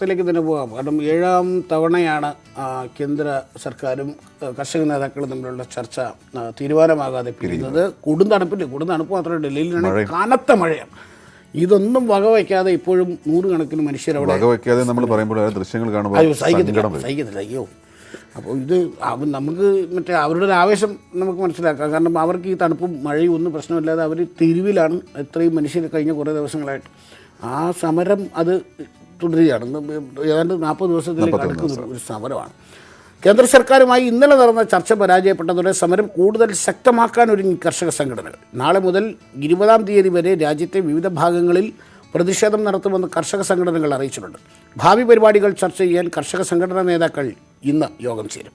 ത്തിലേക്ക് തന്നെ പോകാം. കാരണം 7ാം തവണയാണ് കേന്ദ്ര സർക്കാരും കർഷക നേതാക്കളും തമ്മിലുള്ള ചർച്ച തീരുമാനമാകാതെ പിരിയുന്നത്. കൊടുന്തണുപ്പ് മാത്രമല്ല, ഡൽഹിയിലാണെങ്കിൽ കനത്ത മഴയാണ്. ഇതൊന്നും വകവയ്ക്കാതെ ഇപ്പോഴും നൂറുകണക്കിന് മനുഷ്യരവിടെ വകവയ്ക്കാതെ നമ്മൾ പറയുമ്പോൾ ദൃശ്യങ്ങൾ കാണുമ്പോൾ സഹിക്കത്തില്ല. അയ്യോ, അപ്പോൾ ഇത് നമുക്ക് മറ്റേ അവരുടെ ഒരു ആവേശം നമുക്ക് മനസ്സിലാക്കാം. കാരണം അവർക്ക് ഈ തണുപ്പും മഴയും ഒന്നും പ്രശ്നമില്ലാതെ അവർ തെരുവിലാണ് ഇത്രയും മനുഷ്യർ കഴിഞ്ഞ കുറേ ദിവസങ്ങളായിട്ട്. ആ സമരം അത് തുടരുകയാണ്. ഏതാണ്ട് 40 ദിവസത്തിലേക്ക് അടുക്കുന്ന ഒരു സമരമാണ്. കേന്ദ്ര സർക്കാരുമായി ഇന്നലെ നടന്ന ചർച്ച പരാജയപ്പെട്ടതോടെ സമരം കൂടുതൽ ശക്തമാക്കാനൊരുങ്ങി കർഷക സംഘടനകൾ. നാളെ മുതൽ 20-ാം തീയതി വരെ രാജ്യത്തെ വിവിധ ഭാഗങ്ങളിൽ പ്രതിഷേധം നടത്തുമെന്ന് കർഷക സംഘടനകൾ അറിയിച്ചിട്ടുണ്ട്. ഭാവി പരിപാടികൾ ചർച്ച ചെയ്യാൻ കർഷക സംഘടനാ നേതാക്കൾ ഇന്ന് യോഗം ചേരും.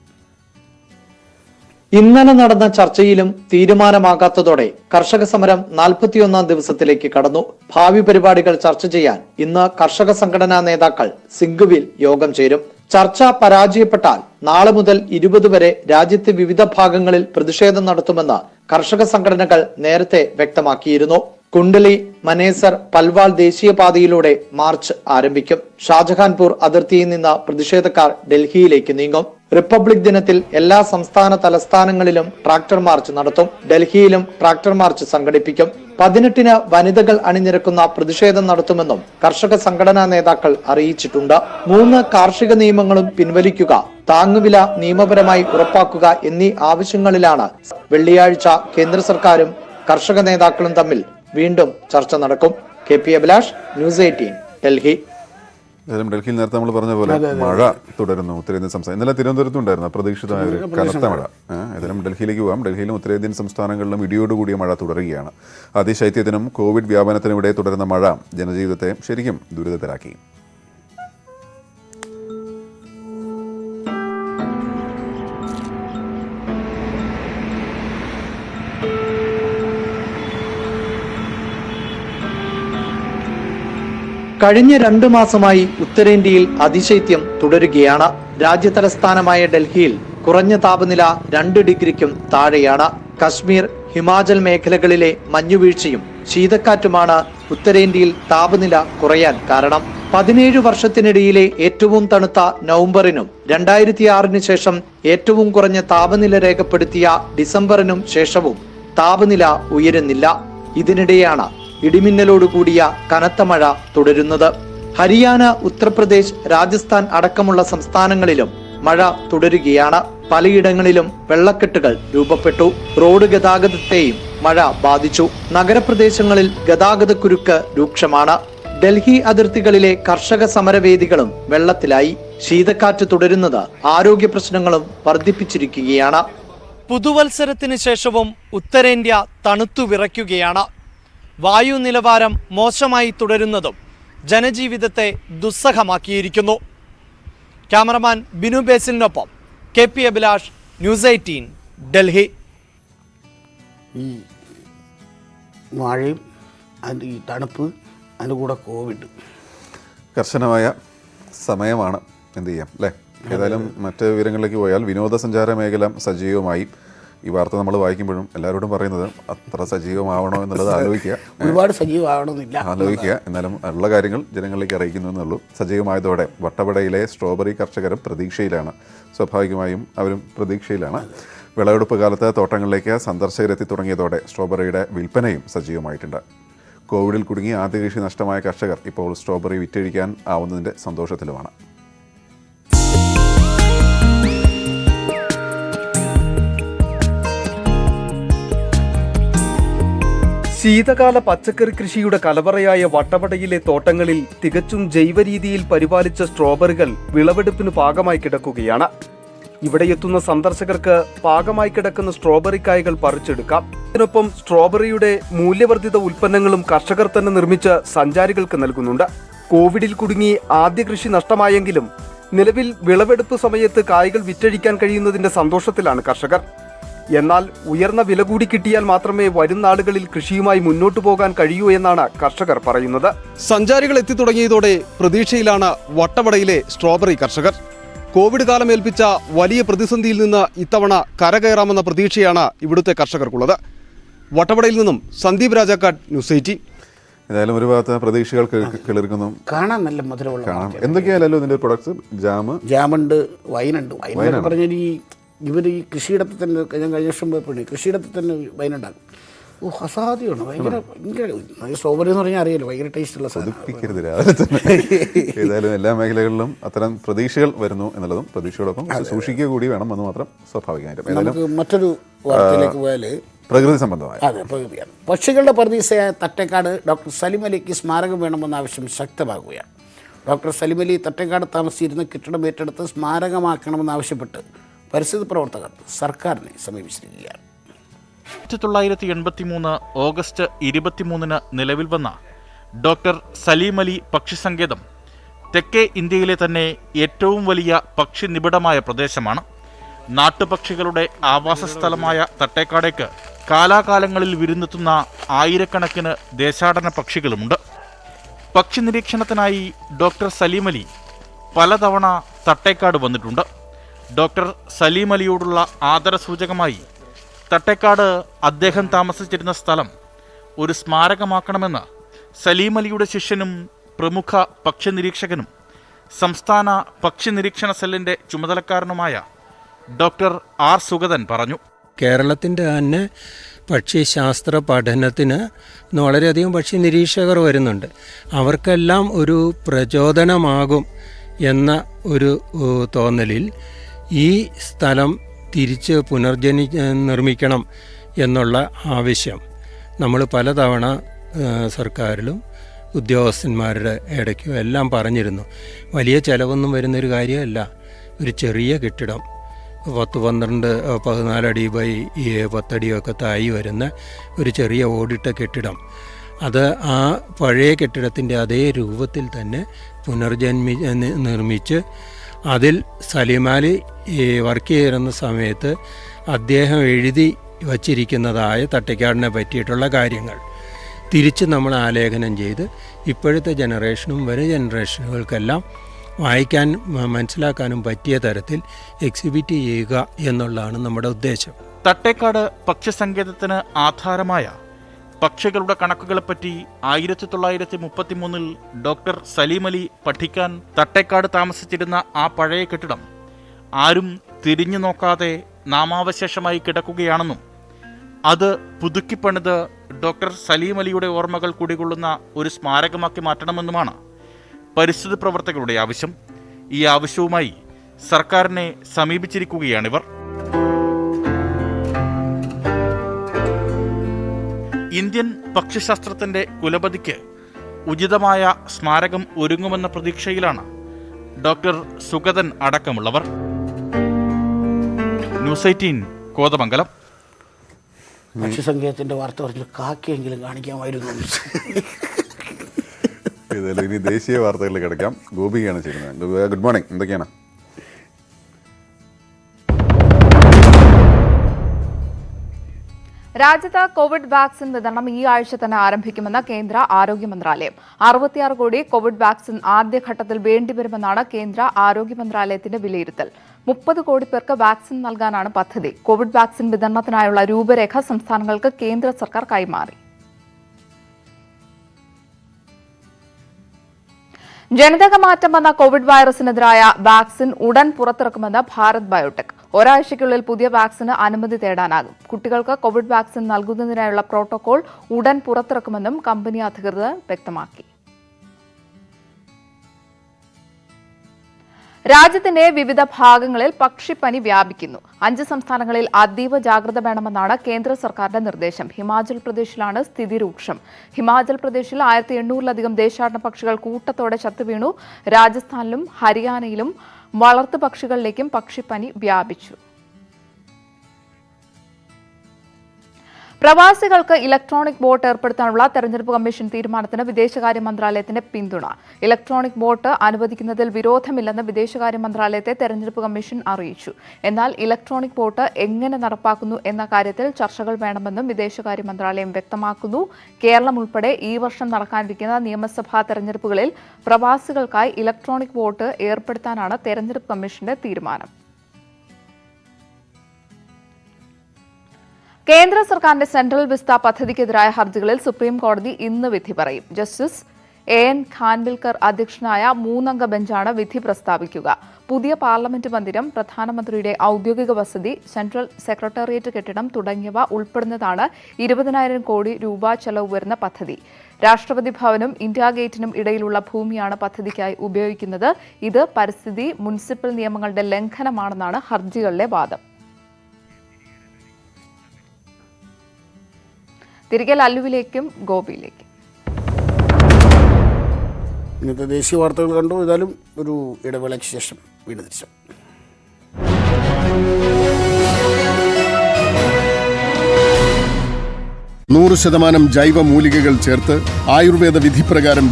ഇന്നലെ നടന്ന ചർച്ചയിലും തീരുമാനമാകാത്തതോടെ കർഷക സമരം 41-ാം ദിവസത്തിലേക്ക് കടന്നു. ഭാവി പരിപാടികൾ ചർച്ച ചെയ്യാൻ ഇന്ന് കർഷക സംഘടനാ നേതാക്കൾ സിംഗുവിൽ യോഗം ചേരും. ചർച്ച പരാജയപ്പെട്ടാൽ നാളെ മുതൽ 20 വരെ രാജ്യത്തെ വിവിധ ഭാഗങ്ങളിൽ പ്രതിഷേധം നടത്തുമെന്ന് കർഷക സംഘടനകൾ നേരത്തെ വ്യക്തമാക്കിയിരുന്നു. കുണ്ടലി, മനേസർ, പൽവാൾ ദേശീയപാതയിലൂടെ മാർച്ച് ആരംഭിക്കും. ഷാജഹാൻപൂർ അതിർത്തിയിൽ നിന്ന് പ്രതിഷേധക്കാർ ഡൽഹിയിലേക്ക് നീങ്ങും. റിപ്പബ്ലിക് ദിനത്തിൽ എല്ലാ സംസ്ഥാന തലസ്ഥാനങ്ങളിലും ട്രാക്ടർ മാർച്ച് നടത്തും. ഡൽഹിയിലും ട്രാക്ടർ മാർച്ച് സംഘടിപ്പിക്കും. 18-ന് വനിതകൾ അണിനിരക്കുന്ന പ്രതിഷേധം നടത്തുമെന്നും കർഷക സംഘടനാ നേതാക്കൾ അറിയിച്ചിട്ടുണ്ട്. 3 കാർഷിക നിയമങ്ങളും പിൻവലിക്കുക, താങ്ങുവില നിയമപരമായി ഉറപ്പാക്കുക എന്നീ ആവശ്യങ്ങളിലാണ് വെള്ളിയാഴ്ച കേന്ദ്ര സർക്കാരും കർഷക നേതാക്കളും തമ്മിൽ വീണ്ടും ചർച്ച നടക്കും. KP Abhilash, news 18, Delhi. ഡൽഹിയിൽ നേരത്തെ നമ്മൾ പറഞ്ഞ പോലെ മഴ തുടരുന്നു. ഉത്തരേന്ത്യൻ സംസ്ഥാനം ഇന്നലെ തിരുവനന്തപുരത്തുണ്ടായിരുന്നു അപ്രതീക്ഷിതമായ ഒരു കനത്ത മഴ. ഏതായാലും ഡൽഹിയിലേക്ക് പോകാം. ഡൽഹിയിലും ഉത്തരേന്ത്യൻ സംസ്ഥാനങ്ങളിലും ഇടിയോടുകൂടിയ മഴ തുടരുകയാണ്. അതിശൈത്യത്തിനും കോവിഡ് വ്യാപനത്തിനും ഇടെ തുടരുന്ന മഴ ജനജീവിതത്തെ ശരിക്കും ദുരിതത്തിലാക്കി. കഴിഞ്ഞ 2 മാസമായി ഉത്തരേന്ത്യയിൽ അതിശൈത്യം തുടരുകയാണ്. രാജ്യതലസ്ഥാനമായ ഡൽഹിയിൽ കുറഞ്ഞ താപനില 2 ഡിഗ്രിക്കും താഴെയാണ്. കശ്മീർ, ഹിമാചൽ മേഖലകളിലെ മഞ്ഞുവീഴ്ചയും ശീതക്കാറ്റുമാണ് ഉത്തരേന്ത്യയിൽ താപനില കുറയാൻ കാരണം. 17 വർഷത്തിനിടയിലെ ഏറ്റവും തണുത്ത നവംബറിനും 2006-ന് ശേഷം ഏറ്റവും കുറഞ്ഞ താപനില രേഖപ്പെടുത്തിയ ഡിസംബറിനും ശേഷവും താപനില ഉയരുന്നില്ല. ഇതിനിടെയാണ് ഇടിമിന്നലോടുകൂടിയ കനത്ത മഴ തുടരുന്നത്. ഹരിയാന, ഉത്തർപ്രദേശ്, രാജസ്ഥാൻ അടക്കമുള്ള സംസ്ഥാനങ്ങളിലും മഴ തുടരുകയാണ്. പലയിടങ്ങളിലും വെള്ളക്കെട്ടുകൾ രൂപപ്പെട്ടു. റോഡ് ഗതാഗതത്തെയും മഴ ബാധിച്ചു. നഗരപ്രദേശങ്ങളിൽ ഗതാഗതക്കുരുക്ക് രൂക്ഷമാണ്. ഡൽഹി അതിർത്തികളിലെ കർഷക സമരവേദികളും വെള്ളത്തിലായി. ശീതക്കാറ്റ് തുടരുന്നത് ആരോഗ്യ പ്രശ്നങ്ങളും വർദ്ധിപ്പിച്ചിരിക്കുകയാണ്. പുതുവത്സരത്തിന് ശേഷവും ഉത്തരേന്ത്യ തണുത്തു വിറയ്ക്കുകയാണ്. വായു നിലവാരം മോശമായി തുടരുന്നതും ജനജീവിതത്തെ ദുസ്സഹമാക്കിയിരിക്കുന്നു. ക്യാമറമാൻ ബിനു ബേസിലിനൊപ്പം KP അഭിലാഷ്, ന്യൂസ് 18, ഡൽഹി. ഈ മഴയും അതിൻ്റെ ഈ തണുപ്പ്, അതിൻ്റെ കൂടെ കോവിഡ് കർശനമായ സമയമാണ്. എന്ത് ചെയ്യാം അല്ലേ? ഏതായാലും മറ്റ് വിവരങ്ങളിലേക്ക് പോയാൽ വിനോദസഞ്ചാര മേഖല സജീവമായി. ഈ വാർത്ത നമ്മൾ വായിക്കുമ്പോഴും എല്ലാവരോടും പറയുന്നത് അത്ര സജീവമാവണോ എന്നുള്ളത് ഒരുപാട് സജീവമാവണമെന്നില്ല, ആലോചിക്കുക. എന്നാലും ഉള്ള കാര്യങ്ങൾ ജനങ്ങളിലേക്ക് അറിയിക്കുന്നു എന്നുള്ളൂ. സജീവമായതോടെ വട്ടവടയിലെ സ്ട്രോബെറി കർഷകരും പ്രതീക്ഷയിലാണ്. സ്വാഭാവികമായും അവരും പ്രതീക്ഷയിലാണ്. വിളവെടുപ്പ് കാലത്ത് തോട്ടങ്ങളിലേക്ക് സന്ദർശകരെത്തി തുടങ്ങിയതോടെ സ്ട്രോബെറിയുടെ വിൽപ്പനയും സജീവമായിട്ടുണ്ട്. കോവിഡിൽ കുടുങ്ങി ആദ്യ കൃഷി നഷ്ടമായ കർഷകർ ഇപ്പോൾ സ്ട്രോബെറി വിറ്റഴിക്കാൻ ആവുന്നതിൻ്റെ സന്തോഷത്തിലുമാണ്. ശീതകാല പച്ചക്കറി കൃഷിയുടെ കലവറയായ വട്ടവടയിലെ തോട്ടങ്ങളിൽ തികച്ചും ജൈവ രീതിയിൽ പരിപാലിച്ച സ്ട്രോബെറികൾ വിളവെടുപ്പിന് പാകമായി കിടക്കുകയാണ്. ഇവിടെ എത്തുന്ന സന്ദർശകർക്ക് പാകമായി കിടക്കുന്ന സ്ട്രോബെറി കായകൾ പറിച്ചെടുക്കാം. ഇതിനൊപ്പം സ്ട്രോബെറിയുടെ മൂല്യവർദ്ധിത ഉൽപ്പന്നങ്ങളും കർഷകർ തന്നെ നിർമ്മിച്ച് സഞ്ചാരികൾക്ക് നൽകുന്നുണ്ട്. കോവിഡിൽ കുടുങ്ങി ആദ്യ കൃഷി നഷ്ടമായെങ്കിലും നിലവിൽ വിളവെടുപ്പ് സമയത്ത് കായ്കൾ വിറ്റഴിക്കാൻ കഴിയുന്നതിന്റെ സന്തോഷത്തിലാണ് കർഷകർ. എന്നാൽ ഉയർന്ന വില കൂടി കിട്ടിയാൽ മാത്രമേ വരും നാളുകളിൽ കൃഷിയുമായി മുന്നോട്ടു പോകാൻ കഴിയൂ എന്നാണ് കർഷകർ പറയുന്നത്. സഞ്ചാരികൾ എത്തിത്തുടങ്ങിയതോടെ പ്രതീക്ഷയിലാണ് വട്ടവടയിലെ സ്ട്രോബെറി കർഷകർ. കോവിഡ് കാലം ഏൽപ്പിച്ച വലിയ പ്രതിസന്ധിയിൽ നിന്ന് ഇത്തവണ കരകയറാമെന്ന പ്രതീക്ഷയാണ് ഇവിടുത്തെ കർഷകർക്കുള്ളത്. വട്ടവടയിൽ നിന്നും സന്ദീപ് രാജാക്കാട്, ന്യൂസ് 18. ഏതായാലും ഒരു ഭാഗത്ത് പ്രതീക്ഷകൾ കിളിർക്കുന്നു. കാണാൻ നല്ല മധുരമുള്ള കാണാം. എന്തൊക്കെയായാലും ഇതിൻ്റെ പ്രൊഡക്ട്സ് ജാമുണ്ട്, വൈനുണ്ട്. വൈൻ പറഞ്ഞാൽ ഇവർ ഈ കൃഷിയിടത്തിൽ തന്നെ ഞാൻ കഴിഞ്ഞ വർഷം പോയപ്പോഴേ കൃഷിയിടത്തിൽ തന്നെ വൈനുണ്ടാക്കും. അസാധ്യമാണ്. ഭയങ്കര സ്ട്രോബെറി എന്ന് പറഞ്ഞാൽ അറിയാലോ, ഭയങ്കര ടേസ്റ്റുള്ള സാധനം. രാവിലെ തന്നെ ഏതായാലും എല്ലാ മേഖലകളിലും അത്തരം പ്രതീക്ഷകൾ വരുന്നു എന്നുള്ളതും പ്രതീക്ഷയോടൊപ്പം സൂക്ഷിക്കുക കൂടി വേണം എന്ന് മാത്രം സ്വാഭാവികമായിട്ടും. നമുക്ക് മറ്റൊരു വാർത്തയിലേക്ക് പോയാൽ പ്രകൃതി സംബന്ധമായ പ്രകൃതിയാണ്. പക്ഷികളുടെ പ്രതീക്ഷയായ തട്ടേക്കാട് ഡോക്ടർ സലിം അലിക്ക് സ്മാരകം വേണമെന്ന ആവശ്യം ശക്തമാകുകയാണ്. ഡോക്ടർ സലിം അലി തട്ടേക്കാട് താമസിച്ചിരുന്ന കെട്ടിടം ഏറ്റെടുത്ത് സ്മാരകമാക്കണമെന്നാവശ്യപ്പെട്ട് പരിസ്ഥിതി പ്രവർത്തകർ സർക്കാരിനെ സമീപിച്ചിരിക്കുകയാണ്. 1983 ഓഗസ്റ്റ് 23 നിലവിൽ വന്ന ഡോക്ടർ സലീം അലി പക്ഷി സങ്കേതം തെക്കേ ഇന്ത്യയിലെ തന്നെ ഏറ്റവും വലിയ പക്ഷി നിബിഡമായ പ്രദേശമാണ്. നാട്ടുപക്ഷികളുടെ ആവാസ സ്ഥലമായ തട്ടേക്കാടേക്ക് കാലാകാലങ്ങളിൽ വിരുന്നെത്തുന്ന ആയിരക്കണക്കിന് ദേശാടന പക്ഷികളുമുണ്ട്. പക്ഷി നിരീക്ഷണത്തിനായി ഡോക്ടർ സലീം അലി പലതവണ തട്ടേക്കാട് വന്നിട്ടുണ്ട്. ഡോക്ടർ സലീം അലിയോടുള്ള ആദരസൂചകമായി തട്ടേക്കാട് അദ്ദേഹം താമസിച്ചിരുന്ന സ്ഥലം ഒരു സ്മാരകമാക്കണമെന്ന് സലീം അലിയുടെ ശിഷ്യനും പ്രമുഖ പക്ഷി നിരീക്ഷകനും സംസ്ഥാന പക്ഷി നിരീക്ഷണ സെല്ലിൻ്റെ ചുമതലക്കാരനുമായ ഡോക്ടർ ആർ സുഗതൻ പറഞ്ഞു. കേരളത്തിൻ്റെ തന്നെ പക്ഷിശാസ്ത്ര പഠനത്തിന് വളരെയധികം പക്ഷി നിരീക്ഷകർ വരുന്നുണ്ട്. അവർക്കെല്ലാം ഒരു പ്രചോദനമാകും എന്ന ഒരു തോന്നലിൽ ഈ സ്ഥലം തിരിച്ച് നിർമ്മിക്കണം എന്നുള്ള ആവശ്യം നമ്മൾ പലതവണ സർക്കാരിലും ഉദ്യോഗസ്ഥന്മാരുടെ ഇടയ്ക്കും എല്ലാം പറഞ്ഞിരുന്നു. വലിയ ചിലവൊന്നും വരുന്നൊരു കാര്യമല്ല. ഒരു ചെറിയ കെട്ടിടം 10-12-14 അടി ബൈ 10 അടിയൊക്കെ തായി വരുന്ന ഒരു ചെറിയ ഓടിട്ട കെട്ടിടം, അത് ആ പഴയ കെട്ടിടത്തിൻ്റെ അതേ രൂപത്തിൽ തന്നെ നിർമ്മിച്ച് അതിൽ സലീമാലി വർക്ക് ചെയ്യുന്ന സമയത്ത് അദ്ദേഹം എഴുതി വച്ചിരിക്കുന്നതായ തട്ടേക്കാടിനെ പറ്റിയിട്ടുള്ള കാര്യങ്ങൾ തിരിച്ച് നമ്മൾ ആലേഖനം ചെയ്ത് ഇപ്പോഴത്തെ ജനറേഷനും വരും ജനറേഷനുകൾക്കെല്ലാം വായിക്കാൻ മനസ്സിലാക്കാനും പറ്റിയ തരത്തിൽ എക്സിബിറ്റ് ചെയ്യുക എന്നുള്ളതാണ് നമ്മുടെ ഉദ്ദേശം. തട്ടേക്കാട് പക്ഷി സങ്കേതത്തിന് ആധാരമായ പക്ഷികളുടെ കണക്കുകളെപ്പറ്റി 1933 ഡോക്ടർ സലീം അലി പഠിക്കാൻ തട്ടേക്കാട് താമസിച്ചിരുന്ന ആ പഴയ കെട്ടിടം ആരും തിരിഞ്ഞു നോക്കാതെ നാമാവശേഷമായി കിടക്കുകയാണെന്നും അത് പുതുക്കിപ്പണിത് ഡോക്ടർ സലീം അലിയുടെ ഓർമ്മകൾ കുടികൊള്ളുന്ന ഒരു സ്മാരകമാക്കി മാറ്റണമെന്നുമാണ് പരിസ്ഥിതി പ്രവർത്തകരുടെ ആവശ്യം. ഈ ആവശ്യവുമായി സർക്കാരിനെ സമീപിച്ചിരിക്കുകയാണിവർ. ഇന്ത്യൻ പക്ഷിശാസ്ത്രത്തിന്റെ കുലപതിക്ക് ഉചിതമായ സ്മാരകം ഒരുങ്ങുമെന്ന പ്രതീക്ഷയിലാണ് ഡോക്ടർ സുഗതൻ അടക്കമുള്ളവർ. ന്യൂസ് 18 കോതമംഗലം. പക്ഷിസങ്കേതത്തിന്റെ വാർത്ത പറഞ്ഞാൽ കാക്കയെങ്കിലും കാണിക്കാമായിരുന്നു. ഏതായാലും ഇനി ദേശീയ വാർത്തകളിൽ കിടക്കാം. ഗോപികയാണ് ചെയ്യുന്നത്. Good morning. എന്തൊക്കെയാണ്? രാജ്യത്ത് കോവിഡ് വാക്സിൻ വിതരണം ഈ ആഴ്ച തന്നെ ആരംഭിക്കുമെന്ന് കേന്ദ്ര ആരോഗ്യ മന്ത്രാലയം. 66 കോടി കോവിഡ് വാക്സിൻ ആദ്യഘട്ടത്തിൽ വേണ്ടിവരുമെന്നാണ് കേന്ദ്ര ആരോഗ്യ മന്ത്രാലയത്തിന്റെ വിലയിരുത്തൽ. 30 കോടി പേർക്ക് വാക്സിൻ നൽകാനാണ് പദ്ധതി. കോവിഡ് വാക്സിൻ വിതരണത്തിനായുള്ള രൂപരേഖ സംസ്ഥാനങ്ങൾക്ക് കേന്ദ്ര സർക്കാർ കൈമാറി. ജനിതക മാറ്റം വന്ന കോവിഡ് വൈറസിനെതിരായ വാക്സിൻ ഉടൻ പുറത്തിറക്കുമെന്ന് ഭാരത് ബയോടെക്. ഒരാഴ്ചയ്ക്കുള്ളിൽ പുതിയ വാക്സിന് അനുമതി തേടാനാകും. കുട്ടികൾക്ക് കോവിഡ് വാക്സിൻ നൽകുന്നതിനായുള്ള പ്രോട്ടോകോൾ ഉടൻ പുറത്തിറക്കുമെന്നും കമ്പനി അധികൃതർ വ്യക്തമാക്കി. രാജ്യത്തിന്റെ വിവിധ ഭാഗങ്ങളിൽ പക്ഷിപ്പനി വ്യാപിക്കുന്നു. 5 സംസ്ഥാനങ്ങളിൽ അതീവ ജാഗ്രത വേണമെന്നാണ് കേന്ദ്ര സർക്കാരിന്റെ നിർദ്ദേശം. ഹിമാചൽ പ്രദേശിലാണ് സ്ഥിതി രൂക്ഷം. ഹിമാചൽ പ്രദേശിൽ 1800-ലധികം ദേശാടന പക്ഷികൾ കൂട്ടത്തോടെ ചത്തുവീണു. രാജസ്ഥാനിലും ഹരിയാനയിലും വളർത്തു പക്ഷികളിലേക്കും പക്ഷിപ്പനി വ്യാപിച്ചു. പ്രവാസികൾക്ക് ഇലക്ട്രോണിക് വോട്ട് ഏർപ്പെടുത്താനുള്ള തെരഞ്ഞെടുപ്പ് കമ്മീഷൻ തീരുമാനത്തിന് വിദേശകാര്യ മന്ത്രാലയത്തിന്റെ പിന്തുണ. ഇലക്ട്രോണിക് വോട്ട് അനുവദിക്കുന്നതിൽ വിരോധമില്ലെന്ന് വിദേശകാര്യ മന്ത്രാലയത്തെ തെരഞ്ഞെടുപ്പ് കമ്മീഷൻ അറിയിച്ചു. എന്നാൽ ഇലക്ട്രോണിക് വോട്ട് എങ്ങനെ നടപ്പാക്കുന്നു എന്ന കാര്യത്തിൽ ചർച്ചകൾ വേണമെന്നും വിദേശകാര്യ മന്ത്രാലയം വ്യക്തമാക്കുന്നു. കേരളം ഉൾപ്പെടെ ഈ വർഷം നടക്കാനിരിക്കുന്ന നിയമസഭാ തെരഞ്ഞെടുപ്പുകളിൽ പ്രവാസികൾക്കായി ഇലക്ട്രോണിക് വോട്ട് ഏർപ്പെടുത്താനാണ് തെരഞ്ഞെടുപ്പ് കമ്മീഷന്റെ തീരുമാനം. കേന്ദ്ര സർക്കാരിന്റെ സെൻട്രൽ വിസ്ത പദ്ധതിക്കെതിരായ ഹർജികളിൽ സുപ്രീം കോടതി ഇന്ന് വിധി പറയും. ജസ്റ്റിസ് AN ഖാൻവിൽക്കർ അധ്യക്ഷനായ 3-അംഗ ബെഞ്ചാണ് വിധി പ്രസ്താവിക്കുക. പുതിയ പാർലമെന്റ് മന്ദിരം, പ്രധാനമന്ത്രിയുടെ ഔദ്യോഗിക വസതി, സെൻട്രൽ സെക്രട്ടേറിയറ്റ് കെട്ടിടം തുടങ്ങിയവ ഉൾപ്പെടുന്നതാണ് 20,000 കോടി രൂപ ചെലവ് വരുന്ന പദ്ധതി. രാഷ്ട്രപതി ഭവനും ഇന്ത്യാ ഗേറ്റിനും ഇടയിലുള്ള ഭൂമിയാണ് പദ്ധതിക്കായി ഉപയോഗിക്കുന്നത്. ഇത് പരിസ്ഥിതി, മുനിസിപ്പൽ നിയമങ്ങളുടെ ലംഘനമാണെന്നാണ് ഹർജികളിലെ വാദം. തിരികെ ലല്ലുവിലേക്കും ഗോപിയിലേക്കും. ഇന്നത്തെ ദേശീയ വാർത്തകൾ കണ്ടു. ഏതായാലും ഒരു ഇടവേളയ്ക്ക് ശേഷം വീണ്ടും തിരിച്ചു. %100 ജൈവ മൂലികകൾ ചേർത്ത് ആയുർവേദ വിധിപ്രകാരം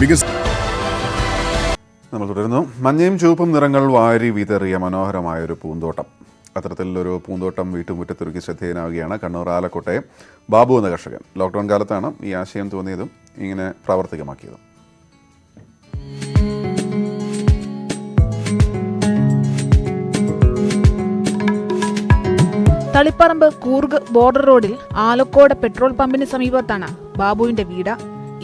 നമ്മൾ തുടരുന്നു. മഞ്ഞയും ചുവപ്പും നിറങ്ങൾ വാരി വിതറിയ മനോഹരമായൊരു പൂന്തോട്ടം. അത്തരത്തിലൊരു പൂന്തോട്ടം വീട്ടുമുറ്റത്തൊരുക്കി ശ്രദ്ധേയനാവുകയാണ് കണ്ണൂർ ആലക്കോട്ടെ ബാബു എന്ന കർഷകൻ. ലോക്ക്ഡൗൺ കാലത്താണ് ഈ ആശയം തോന്നിയതും ഇങ്ങനെ പ്രാവർത്തികമാക്കിയതും. തളിപ്പറമ്പ് കൂർഗ് ബോർഡർ റോഡിൽ ആലക്കോട് പെട്രോൾ പമ്പിന് സമീപത്താണ് ബാബുവിന്റെ വീട്.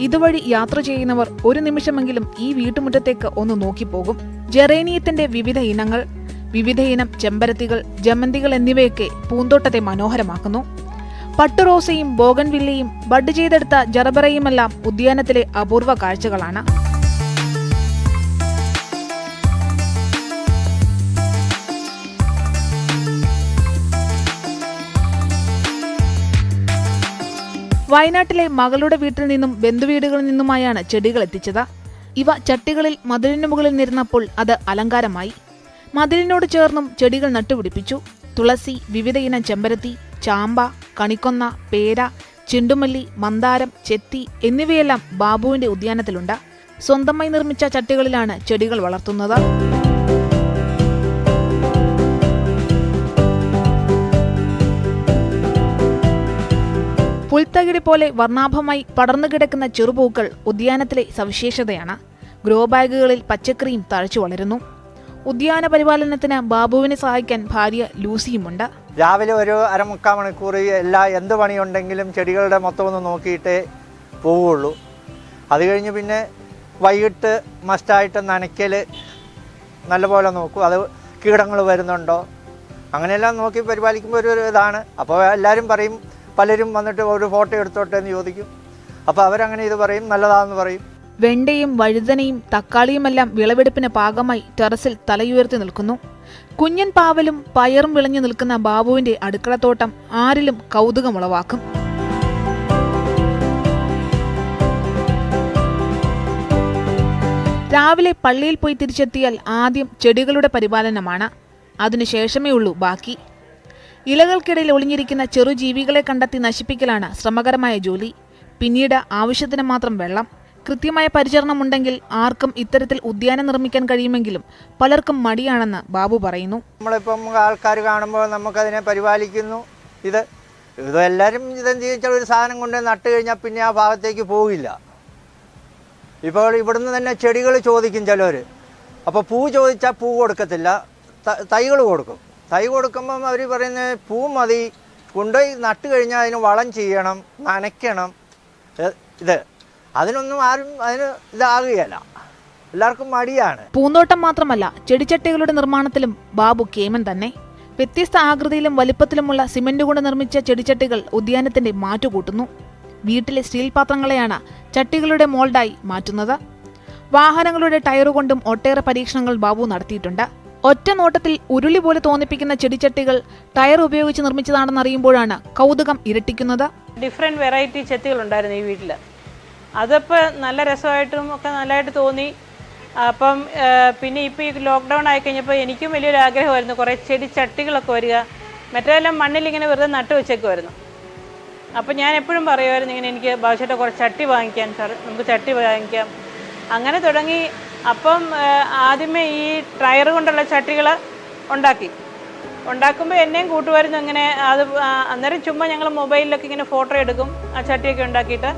ഇതുവഴി യാത്ര ചെയ്യുന്നവർ ഒരു നിമിഷമെങ്കിലും ഈ വീട്ടുമുറ്റത്തേക്ക് ഒന്ന് നോക്കിപ്പോകും. ജെറേനിയത്തിന്റെ വിവിധ ഇനങ്ങൾ, വിവിധ ഇനം ചെമ്പരത്തികൾ, ജമന്തികൾ എന്നിവയൊക്കെ പൂന്തോട്ടത്തെ മനോഹരമാക്കുന്നു. പട്ടുറോസയും ബോഗൻവില്ലയും ബഡ് ചെയ്തെടുത്ത ജറബറയുമെല്ലാം ഉദ്യാനത്തിലെ അപൂർവ കാഴ്ചകളാണ്. വയനാട്ടിലെ മകളുടെ വീട്ടിൽ നിന്നും ബന്ധുവീടുകളിൽ നിന്നുമായാണ് ചെടികൾ എത്തിച്ചത്. ഇവ ചട്ടികളിൽ മതിലിനു മുകളിൽ നിരന്നപ്പോൾ അത് അലങ്കാരമായി. മതിലിനോട് ചേർന്നും ചെടികൾ നട്ടുപിടിപ്പിച്ചു. തുളസി, വിവിധ ഇനം ചെമ്പരത്തി, ചാമ്പ, കണിക്കൊന്ന, പേര, ചെണ്ടുമല്ലി, മന്ദാരം, ചെത്തി എന്നിവയെല്ലാം ബാബുവിന്റെ ഉദ്യാനത്തിലുണ്ട്. സ്വന്തമായി നിർമ്മിച്ച ചട്ടികളിലാണ് ചെടികൾ വളർത്തുന്നത്. പുൽത്തകിടി പോലെ വർണ്ണാഭമായി പടർന്നു കിടക്കുന്ന ചെറുപൂക്കൾ ഉദ്യാനത്തിലെ സവിശേഷതയാണ്. ഗ്രോ ബാഗുകളിൽ പച്ചക്കറിയും തഴച്ചു വളരുന്നു. ഉദ്യാന പരിപാലനത്തിന് ബാബുവിനെ സഹായിക്കാൻ ഭാര്യ ലൂസിയുമുണ്ട്. രാവിലെ ഒരു അരമുക്കാൽ മണിക്കൂർ എന്ത് പണിയുണ്ടെങ്കിലും ചെടികളുടെ മൊത്തം ഒന്ന് നോക്കിയിട്ടേ പോവുള്ളൂ. അത് കഴിഞ്ഞ് പിന്നെ വൈകിട്ട് മസ്റ്റായിട്ട് നനയ്ക്കൽ നല്ലപോലെ നോക്കും. അത് കീടങ്ങൾ വരുന്നുണ്ടോ അങ്ങനെയെല്ലാം നോക്കി പരിപാലിക്കുമ്പോൾ ഒരു ഇതാണ്. അപ്പോൾ എല്ലാവരും പറയും, പലരും വന്നിട്ട് ഒരു ഫോട്ടോ എടുത്തോട്ടെ എന്ന് ചോദിക്കും. അപ്പോൾ അവരങ്ങനെ ഇത് പറയും, നല്ലതാണെന്ന് പറയും. വെണ്ടയും വഴുതനയും തക്കാളിയുമെല്ലാം വിളവെടുപ്പിന് പാകമായി ടെറസിൽ തലയുയർത്തി നിൽക്കുന്നു. കുഞ്ഞൻ പാവലും പയറും വിളഞ്ഞു നിൽക്കുന്ന ബാബുവിന്റെ അടുക്കളത്തോട്ടം ആരിലും കൗതുകമുളവാക്കും. രാവിലെ പള്ളിയിൽ പോയി തിരിച്ചെത്തിയാൽ ആദ്യം ചെടികളുടെ പരിപാലനമാണ്. അതിനുശേഷമേ ഉള്ളൂ ബാക്കി. ഇലകൾക്കിടയിൽ ഒളിഞ്ഞിരിക്കുന്ന ചെറുജീവികളെ കണ്ടെത്തി നശിപ്പിക്കലാണ് ശ്രമകരമായ ജോലി. പിന്നീട് ആവശ്യത്തിന് മാത്രം വെള്ളം. കൃത്യമായ പരിചരണമുണ്ടെങ്കിൽ ആർക്കും ഇത്തരത്തിൽ ഉദ്യാനം നിർമ്മിക്കാൻ കഴിയുമെങ്കിലും പലർക്കും മടിയാണെന്ന് ബാബു പറയുന്നു. നമ്മളിപ്പം ആൾക്കാർ കാണുമ്പോൾ നമുക്കതിനെ പരിപാലിക്കുന്നു. ഇതെല്ലാവരും ഇതെന്ത് ചോദിച്ചാൽ ഒരു സാധനം കൊണ്ട് നട്ട് കഴിഞ്ഞാൽ പിന്നെ ആ ഭാഗത്തേക്ക് പോകില്ല. ഇപ്പോൾ ഇവിടുന്ന് തന്നെ ചെടികൾ ചോദിക്കും ചിലർ. അപ്പോൾ പൂ ചോദിച്ചാൽ പൂ കൊടുക്കത്തില്ല, തൈകൾ കൊടുക്കും. തൈ കൊടുക്കുമ്പം അവർ പറയുന്നത് പൂ മതി, കൊണ്ടുപോയി നട്ട് കഴിഞ്ഞാൽ അതിന് വളം ചെയ്യണം, നനയ്ക്കണം. അതിനൊന്നും ആരും ഇതാകുകയല്ല. എല്ലാവർക്കും മടിയാണ്. പൂന്തോട്ടം മാത്രമല്ല, ചെടിച്ചട്ടികളുടെ നിർമ്മാണത്തിലും ബാബു കേമൻ തന്നെ. വ്യത്യസ്ത ആകൃതിയിലും വലിപ്പത്തിലുമുള്ള സിമന്റ് കൊണ്ട് നിർമ്മിച്ച ചെടിച്ചട്ടികൾ ഉദ്യാനത്തിന്റെ മാറ്റുകൂട്ടുന്നു. വീട്ടിലെ സ്റ്റീൽ പാത്രങ്ങളെയാണ് ചട്ടികളുടെ മോൾഡായി മാറ്റുന്നത്. വാഹനങ്ങളുടെ ടയറുകൊണ്ടും ഒട്ടേറെ പരീക്ഷണങ്ങൾ ബാബു നടത്തിയിട്ടുണ്ട്. ഒറ്റ നോട്ടത്തിൽ ഉരുളി പോലെ തോന്നിപ്പിക്കുന്ന ചെടിച്ചട്ടികൾ ടയർ ഉപയോഗിച്ച് നിർമ്മിച്ചതാണെന്നറിയുമ്പോഴാണ് കൗതുകം ഇരട്ടിക്കുന്നത്. ഡിഫറെൻറ്റ് വെറൈറ്റി ചെത്തികൾ ഉണ്ടായിരുന്നു ഈ വീട്ടിൽ. അതപ്പോൾ നല്ല രസമായിട്ടും ഒക്കെ നല്ലതായിട്ട് തോന്നി. അപ്പം പിന്നെ ഇപ്പോൾ ഈ ലോക്ക്ഡൗൺ ആയിക്കഴിഞ്ഞപ്പോൾ എനിക്കും വലിയൊരു ആഗ്രഹമായിരുന്നു കുറേ ചെടിച്ചട്ടികളൊക്കെ വരിക. മറ്റേതെല്ലാം മണ്ണിലിങ്ങനെ വെറുതെ നട്ടു വെച്ചേക്കുമായിരുന്നു. അപ്പോൾ ഞാൻ എപ്പോഴും പറയുമായിരുന്നു ഇങ്ങനെ എനിക്ക് ഭവിഷ്യത്തെ കുറച്ച് ചട്ടി വാങ്ങിക്കാൻ, നമുക്ക് ചട്ടി വാങ്ങിക്കാം. അങ്ങനെ തുടങ്ങി. അപ്പം ആദ്യമേ ഈ ടയർ കൊണ്ടുള്ള ചട്ടികൾ ഉണ്ടാക്കുമ്പോൾ എന്നെയും കൂട്ടുമായിരുന്നു. അങ്ങനെ അത് അന്നേരം ചുമ്മാ ഞങ്ങൾ മൊബൈലിലൊക്കെ ഇങ്ങനെ ഫോട്ടോ എടുക്കും ആ ചട്ടിയൊക്കെ ഉണ്ടാക്കിയിട്ട്.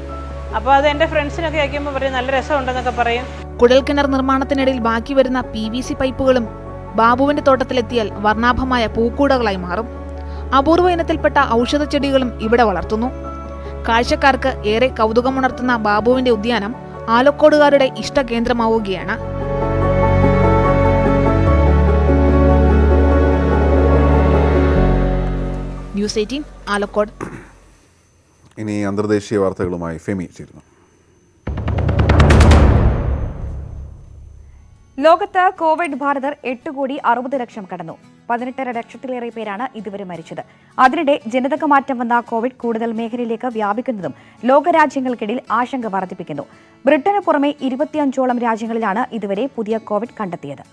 അപ്പോൾ അത് എൻ്റെ ഫ്രണ്ട്സിനൊക്കെ അയക്കുമ്പോൾ പറയും നല്ല രസമുണ്ടെന്നൊക്കെ പറയും. കുഴൽക്കിണർ നിർമ്മാണത്തിനിടയിൽ ബാക്കി വരുന്ന PVC പൈപ്പുകളും ബാബുവിന്റെ തോട്ടത്തിലെത്തിയാൽ വർണ്ണാഭമായ പൂക്കൂടകളായി മാറും. അപൂർവ ഇനത്തിൽപ്പെട്ട ഔഷധച്ചെടികളും ഇവിടെ വളർത്തുന്നു. കാഴ്ചക്കാർക്ക് ഏറെ കൗതുകമുണർത്തുന്ന ബാബുവിന്റെ ഉദ്യാനം ആലക്കോടുകാരുടെ ഇഷ്ടകേന്ദ്രമാവുകയാണ്. ന്യൂസ് 18 ആലക്കോട്. ഇനി അന്തർദേശീയ വാർത്തകളുമായി ഫെമി ചേരുന്നു. ലോകത്ത് കോവിഡ് ബാധിതർ 8,60,00,000 കടന്നു. 18.5 ലക്ഷത്തിലേറെ പേരാണ് ഇതുവരെ മരിച്ചത്. അതിനിടെ ജനിതക മാറ്റം വന്ന കോവിഡ് കൂടുതൽ മേഖലയിലേക്ക് വ്യാപിക്കുന്നതും ലോകരാജ്യങ്ങൾക്കിടയിൽ ആശങ്ക വർദ്ധിപ്പിക്കുന്നു. ബ്രിട്ടന് പുറമെ 25ഓളം രാജ്യങ്ങളിലാണ് ഇതുവരെ പുതിയ കോവിഡ് കണ്ടെത്തിയത്.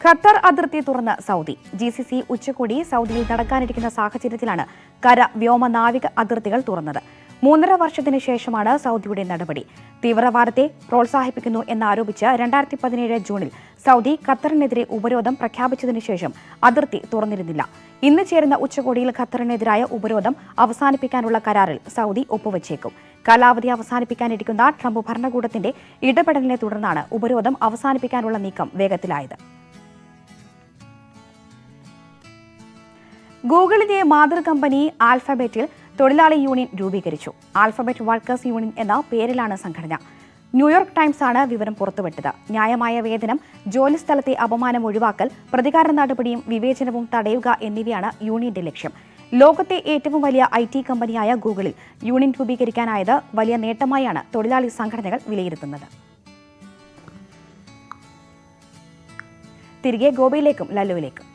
ഖത്തർ അതിർത്തി തുറന്ന് സൗദി. GCC ഉച്ചകോടി സൗദിയിൽ നടക്കാനിരിക്കുന്ന സാഹചര്യത്തിലാണ് കര, വ്യോമ, നാവിക അതിർത്തികൾ തുറന്നത്. 3.5 വർഷത്തിന് ശേഷമാണ് സൗദിയുടെ നടപടി. തീവ്രവാദത്തെ പ്രോത്സാഹിപ്പിക്കുന്നു എന്നാരോപിച്ച് 2017 ജൂണിൽ സൗദി ഖത്തറിനെതിരെ ഉപരോധം പ്രഖ്യാപിച്ചതിനു ശേഷം അതിർത്തി തുറന്നിരുന്നില്ല. ഇന്ന് ചേരുന്ന ഉച്ചകോടിയിൽ ഖത്തറിനെതിരായ ഉപരോധം അവസാനിപ്പിക്കാനുള്ള കരാറിൽ സൗദി ഒപ്പുവച്ചേക്കും. കാലാവധി അവസാനിപ്പിക്കാനിരിക്കുന്ന ട്രംപ് ഭരണകൂടത്തിന്റെ ഇടപെടലിനെ തുടർന്നാണ് ഉപരോധം അവസാനിപ്പിക്കാനുള്ള നീക്കം വേഗത്തിലായത്. ഗൂഗിളിന്റെ മാതൃകമ്പനി ആൽഫബറ്റിൽ തൊഴിലാളി യൂണിയൻ രൂപീകരിച്ചു. ആൽഫബറ്റ് വർക്കേഴ്സ് യൂണിയൻ എന്ന പേരിലാണ് സംഘടന. ന്യൂയോർക്ക് ടൈംസ് ആണ് വിവരം പുറത്തുവിട്ടത്. ന്യായമായ വേതനം, ജോലിസ്ഥലത്തെ അപമാനം ഒഴിവാക്കൽ, പ്രതികാര നടപടിയും വിവേചനവും തടയുക എന്നിവയാണ് യൂണിയന്റെ ലക്ഷ്യം. ലോകത്തെ ഏറ്റവും വലിയ IT കമ്പനിയായ ഗൂഗിളിൽ യൂണിയൻ രൂപീകരിക്കാനായത് വലിയ നേട്ടമായാണ് തൊഴിലാളി സംഘടനകൾ വിലയിരുത്തുന്നത്. തിരികെ ഗോപയിലേക്കും ലല്ലുവിലേക്കും.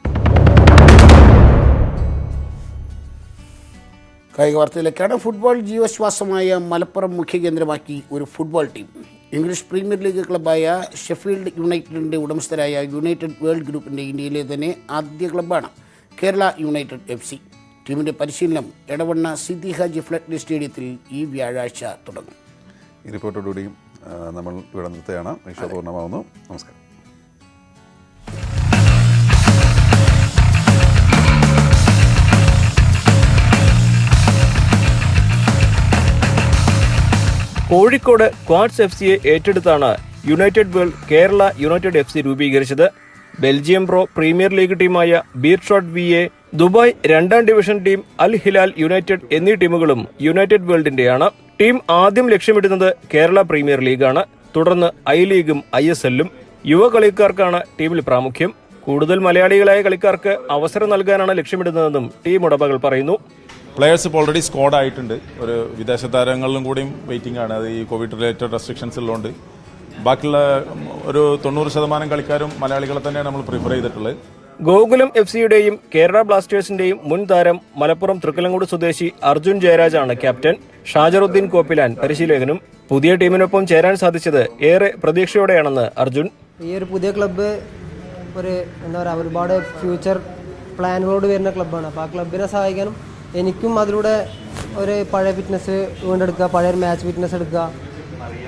കായിക വാർത്തയിലേക്കാണ്. ഫുട്ബോൾ ജീവശ്വാസമായ മലപ്പുറം മുഖ്യ കേന്ദ്രമാക്കി ഒരു football team. English premier league ക്ലബ്ബായ ഷെഫീൽഡ് യുണൈറ്റഡിൻ്റെ ഉടമസ്ഥരായ യുണൈറ്റഡ് വേൾഡ് ഗ്രൂപ്പിൻ്റെ ഇന്ത്യയിലെ തന്നെ ആദ്യ ക്ലബ്ബാണ് കേരള യുണൈറ്റഡ് FC. ടീമിൻ്റെ പരിശീലനം എടവണ്ണ സിദ്ദി ഹാജി ഫ്ലഡ് സ്റ്റേഡിയത്തിൽ ഈ വ്യാഴാഴ്ച തുടങ്ങും. ഈ റിപ്പോർട്ടോടുകൂടിയും നമ്മൾ ഇവിടെ നിർത്തുകയാണ്. പൂർണ്ണമാവുന്നു. നമസ്കാരം. കോഴിക്കോട് ക്വാഡ്സ് FCയെ ഏറ്റെടുത്താണ് united world Kerala united FC രൂപീകരിച്ചത്. ബെൽജിയം പ്രോ പ്രീമിയർ ലീഗ് ടീമായ ബീർഷോട്ട് VA, ദുബായ് 2ാം division team Al Hilal united എന്നീ ടീമുകളും യുണൈറ്റഡ് വേൾഡിന്റെയാണ്. ടീം ആദ്യം ലക്ഷ്യമിടുന്നത് കേരള പ്രീമിയർ ലീഗാണ്. തുടർന്ന് I ലീഗും ISLും. യുവ കളിക്കാർക്കാണ് ടീമിൽ പ്രാമുഖ്യം. കൂടുതൽ മലയാളികളായ കളിക്കാർക്ക് അവസരം നൽകാനാണ് ലക്ഷ്യമിടുന്നതെന്നും ടീം ഉടമകൾ പറയുന്നു. പ്ലെയേഴ്സ് ഇപ്പോൾ ഓൾറെഡി സ്ക്വാഡ് ആയിട്ടുണ്ട്. ഒരു വിദേശ താരങ്ങളിലും കൂടിയും വെയിറ്റിംഗ് ആണ്. അത് ഈ കോവിഡ് റിലേറ്റഡ് റെസ്ട്രിക്ഷൻസ് ഉള്ളതുകൊണ്ട് ബാക്കിയുള്ള ഒരു 90% കളിക്കാരും മലയാളികളെ തന്നെയാണ് നമ്മൾ പ്രിഫർ ചെയ്തിട്ടുള്ളത്. ഗോകുലം FCയുടെയും കേരള ബ്ലാസ്റ്റേഴ്സിന്റെയും മുൻ താരം മലപ്പുറം തൃക്കലങ്കോട് സ്വദേശി അർജുൻ ജയരാജാണ് ക്യാപ്റ്റൻ. ഷാജറുദ്ദീൻ കോപ്പിലാൻ പരിശീലകനും. പുതിയ ടീമിനൊപ്പം ചേരാൻ സാധിച്ചത് ഏറെ പ്രതീക്ഷയോടെയാണെന്ന് അർജുൻ. ഈ ഒരു പുതിയ ക്ലബ്ബ് ഒരു എന്താ പറയുക, ഒരുപാട് ഫ്യൂച്ചർ പ്ലാനുകളോട് വരുന്ന ക്ലബ്ബാണ്. അപ്പോൾ ആ ക്ലബിനെ സഹായിക്കാനും എനിക്കും അതിലൂടെ ഒരു പഴയ ഫിറ്റ്നസ് വീണ്ടെടുക്കുക, പഴയ മാച്ച് ഫിറ്റ്നസ് എടുക്കുക,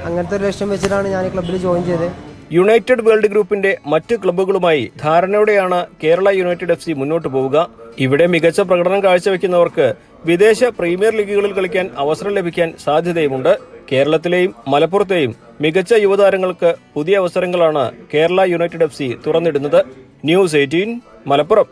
അങ്ങനത്തെ ഒരു ലക്ഷ്യം വെച്ചിട്ടാണ് ഞാൻ ഈ ക്ലബ്ബിൽ ജോയിൻ ചെയ്തത്. യുണൈറ്റഡ് വേൾഡ് ഗ്രൂപ്പിന്റെ മറ്റ് ക്ലബ്ബുകളുമായി ധാരണയോടെയാണ് കേരള യുണൈറ്റഡ് FC മുന്നോട്ട് പോവുക. ഇവിടെ മികച്ച പ്രകടനം കാഴ്ചവെക്കുന്നവർക്ക് വിദേശ പ്രീമിയർ ലീഗുകളിൽ കളിക്കാൻ അവസരം ലഭിക്കാൻ സാധ്യതയുമുണ്ട്. കേരളത്തിലെയും മലപ്പുറത്തെയും മികച്ച യുവതാരങ്ങൾക്ക് പുതിയ അവസരങ്ങളാണ് കേരള യുണൈറ്റഡ് FC തുറന്നിടുന്നത്. ന്യൂസ് 18 മലപ്പുറം.